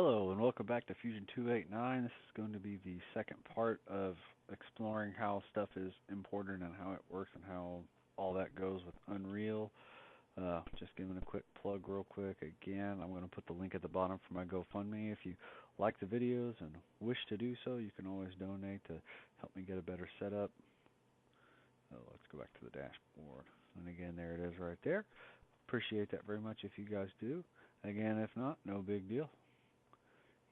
Hello and welcome back to Fusion 289. This is going to be the second part of exploring how stuff is imported and how it works and how all that goes with Unreal. Just giving a quick plug real quick. Again, I'm going to put the link at the bottom for my GoFundMe. If you like the videos and wish to do so, you can always donate to help me get a better setup. Let's go back to the dashboard. And again, there it is right there. Appreciate that very much if you guys do. Again, if not, no big deal.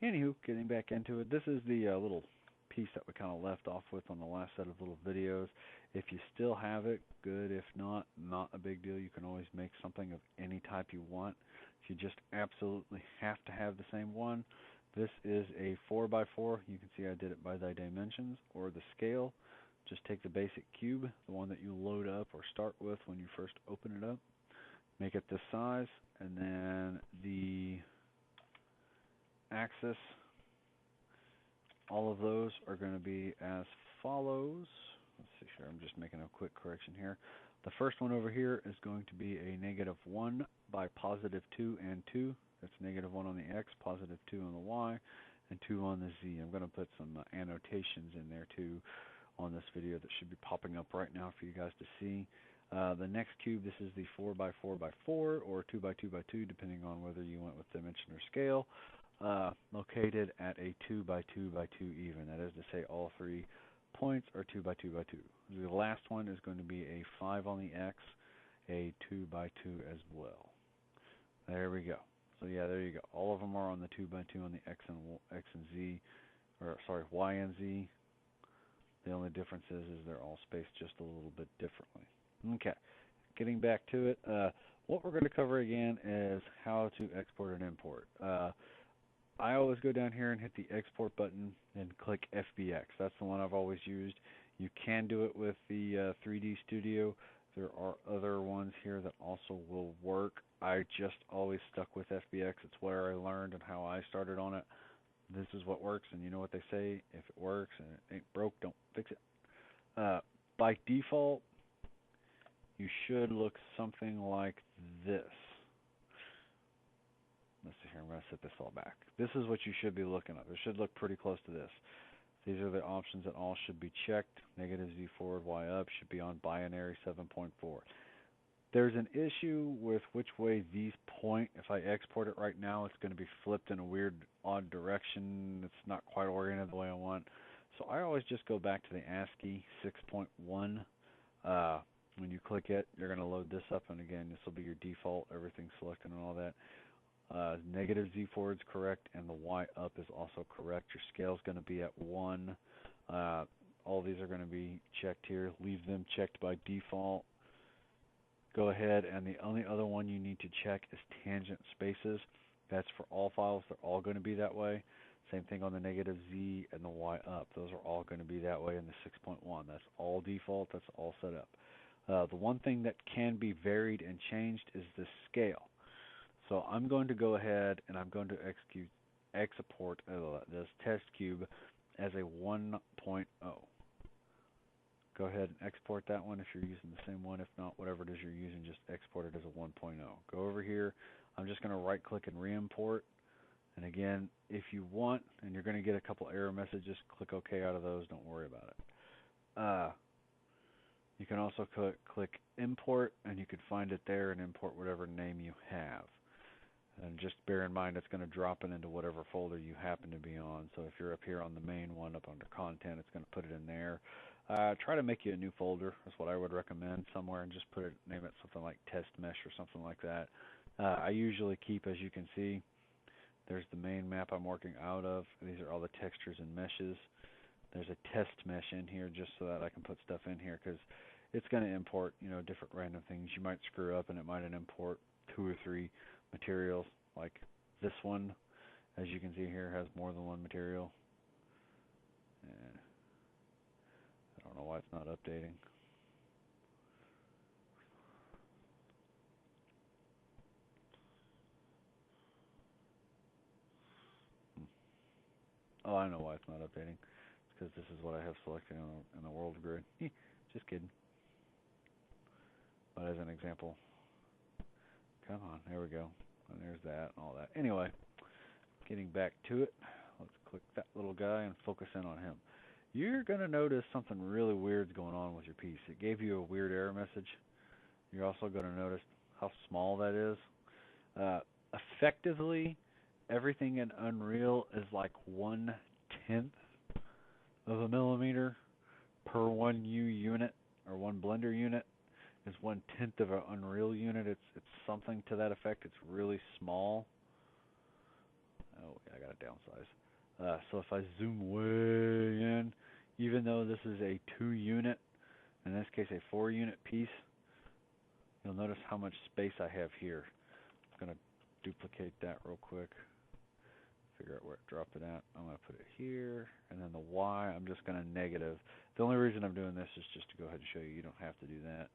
Anywho, getting back into it, this is the little piece that we kind of left off with on the last set of little videos. If you still have it, good. If not, not a big deal. You can always make something of any type you want. If you just absolutely have to have the same one, this is a 4x4. You can see I did it by the dimensions or the scale. Just take the basic cube, the one that you load up or start with when you first open it up. Make it this size, and then the axis, all of those are going to be as follows. Let's see here, I'm just making a quick correction here. The first one over here is going to be a -1 by +2 and 2. That's -1 on the x, +2 on the y, and 2 on the z. I'm going to put some annotations in there too on this video that should be popping up right now for you guys to see. The next cube, this is the 4x4x4 or 2x2x2, depending on whether you went with dimension or scale. Located at a 2x2x2 even. That is to say all 3 points are 2x2x2. The last one is going to be a 5 on the x, a 2x2 as well. There we go. So yeah, there you go. All of them are on the 2x2 on the x and z, or sorry, y and z. The only difference is they're all spaced just a little bit differently. Okay, getting back to it. What we're going to cover again is how to export and import. I always go down here and hit the export button and click FBX. That's the one I've always used. You can do it with the 3D Studio. There are other ones here that also will work. I just always stuck with FBX. It's where I learned and how I started on it. This is what works, and you know what they say, if it works and it ain't broke, don't fix it. By default, you should look something like this. Let's see here, I'm going to set this all back. This is what you should be looking at. It should look pretty close to this. These are the options that all should be checked. Negative Z forward, Y up should be on binary 7.4. There's an issue with which way these point. If I export it right now, it's going to be flipped in a weird, odd direction. It's not quite oriented the way I want. So I always just go back to the ASCII 6.1. When you click it, you're going to load this up, and again, this will be your default, everything selected and all that. Negative Z forward is correct, and the Y up is also correct. Your scale is going to be at 1. All these are going to be checked here. Leave them checked by default. Go ahead, and the only other one you need to check is tangent spaces. That's for all files. They're all going to be that way. Same thing on the negative Z and the Y up. Those are all going to be that way in the 6.1. That's all default. That's all set up. The one thing that can be varied and changed is the scale. So I'm going to go ahead and I'm going to export this test cube as a 1.0. Go ahead and export that one if you're using the same one. If not, whatever it is you're using, just export it as a 1.0. Go over here. I'm just going to right click and re-import. And again, if you want, and you're going to get a couple error messages, click OK out of those. Don't worry about it. You can also click import, and you can find it there and import whatever name you have. And just bear in mind it's going to drop it into whatever folder you happen to be on. So if you're up here on the main one up under content, it's going to put it in there. Try to make you a new folder. That's what I would recommend somewhere, and just name it something like test mesh or something like that. I usually keep, as you can see, there's the main map I'm working out of. These are all the textures and meshes. There's a test mesh in here just so that I can put stuff in here, because it's going to import, different random things. You might screw up and it might import 2 or 3 materials. Like this one, as you can see here, has more than one material. And I don't know why it's not updating. Oh, I know why it's not updating. It's because this is what I have selected in the world grid. Just kidding. But as an example, come on, there we go. And there's that and all that. Anyway, getting back to it, let's click that little guy and focus in on him. You're going to notice something really weird's going on with your piece. It gave you a weird error message. You're also going to notice how small that is. Effectively, everything in Unreal is like 1/10 of a millimeter per 1 U unit, or 1 Blender unit is 1/10 of an Unreal unit. It's something to that effect. It's really small. Oh, yeah, I got to downsize. So if I zoom way in, even though this is a 2 unit, in this case a 4 unit piece, you'll notice how much space I have here. I'm going to duplicate that real quick. Figure out where it dropped it at. I'm going to put it here, and then the Y, I'm just going to negative. The only reason I'm doing this is just to go ahead and show you. You don't have to do that.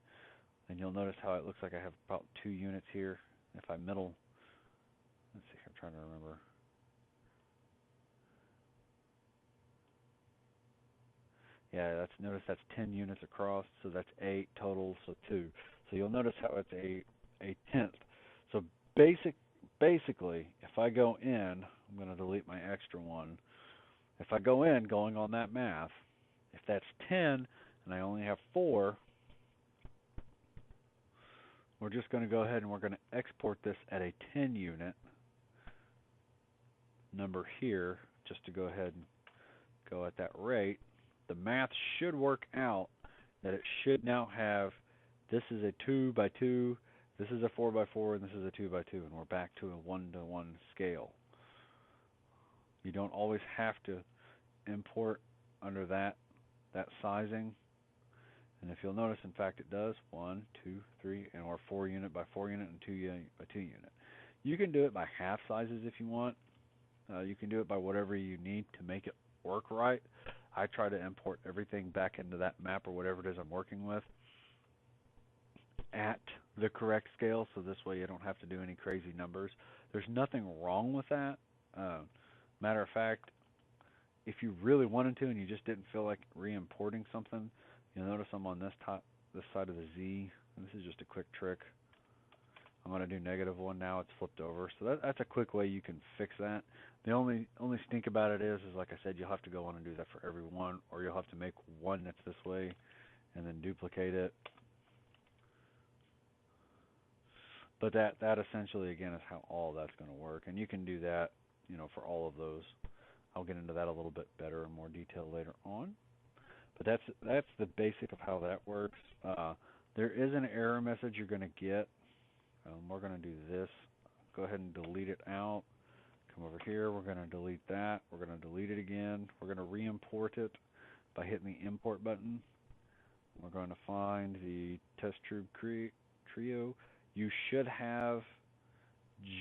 And you'll notice how it looks like I have about 2 units here. If I middle, let's see, I'm trying to remember. Yeah, notice that's 10 units across, so that's 8 total, so 2. So you'll notice how it's a tenth. So basically, if I go in, I'm going to delete my extra one. If I go in, going on that math, if that's 10 and I only have 4, we're just going to go ahead and we're going to export this at a 10 unit number here, just to go ahead and go at that rate. The math should work out that it should now have, this is a 2 by 2, this is a 4 by 4, and this is a 2 by 2, and we're back to a 1-to-1 scale. You don't always have to import under that sizing. And if you'll notice, in fact, it does 1, 2, 3, and or 4 unit by 4 unit and 2 unit by 2 unit. You can do it by half sizes if you want. You can do it by whatever you need to make it work right. I try to import everything back into that map or whatever it is I'm working with at the correct scale, so this way you don't have to do any crazy numbers. There's nothing wrong with that. Matter of fact, if you really wanted to and you just didn't feel like re-importing something, you'll notice I'm on this side of the Z, and this is just a quick trick. I'm going to do -1 now. It's flipped over, so that's a quick way you can fix that. The only stink about it is like I said, you'll have to go on and do that for every one, or you'll have to make one that's this way and then duplicate it. But that essentially, again, is how all that's going to work, and you can do that, for all of those. I'll get into that a little bit better in more detail later on. But that's the basic of how that works. There is an error message you're going to get. We're going to do this. Go ahead and delete it out. Come over here. We're going to delete that. We're going to delete it again. We're going to re-import it by hitting the import button. We're going to find the test tube trio. You should have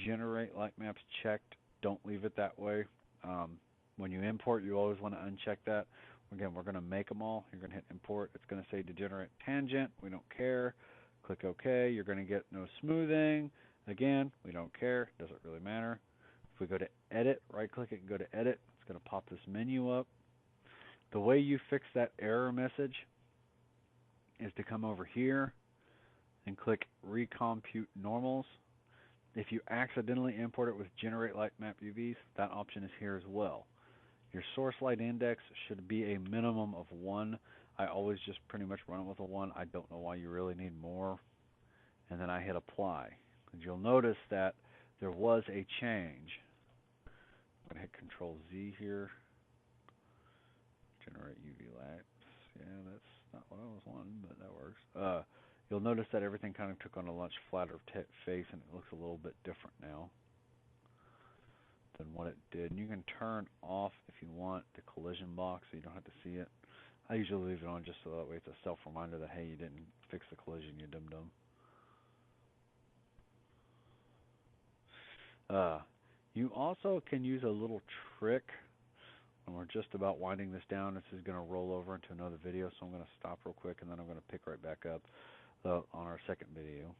generate light maps checked. Don't leave it that way. When you import, you always want to uncheck that. Again, we're going to make them all. You're going to hit import. It's going to say degenerate tangent. We don't care. Click OK. You're going to get no smoothing. Again, we don't care. Doesn't really matter. If we go to edit, right click it and go to edit, it's going to pop this menu up. The way you fix that error message is to come over here and click recompute normals. If you accidentally import it with generate light map UVs, that option is here as well. Your source light index should be a minimum of 1. I always just pretty much run it with a 1. I don't know why you really need more. And then I hit apply. And you'll notice that there was a change. I'm going to hit Control Z here. Generate UV lights. Yeah, that's not what I was wanting, but that works. You'll notice that everything kind of took on a much flatter face, and it looks a little bit different now than what it did. And you can turn off, if you want, the collision box so you don't have to see it. I usually leave it on just so that way it's a self-reminder that, hey, you didn't fix the collision, you dum-dum. You also can use a little trick, and we're just about winding this down. This is going to roll over into another video, so I'm going to stop real quick, and then I'm going to pick right back up on our second video.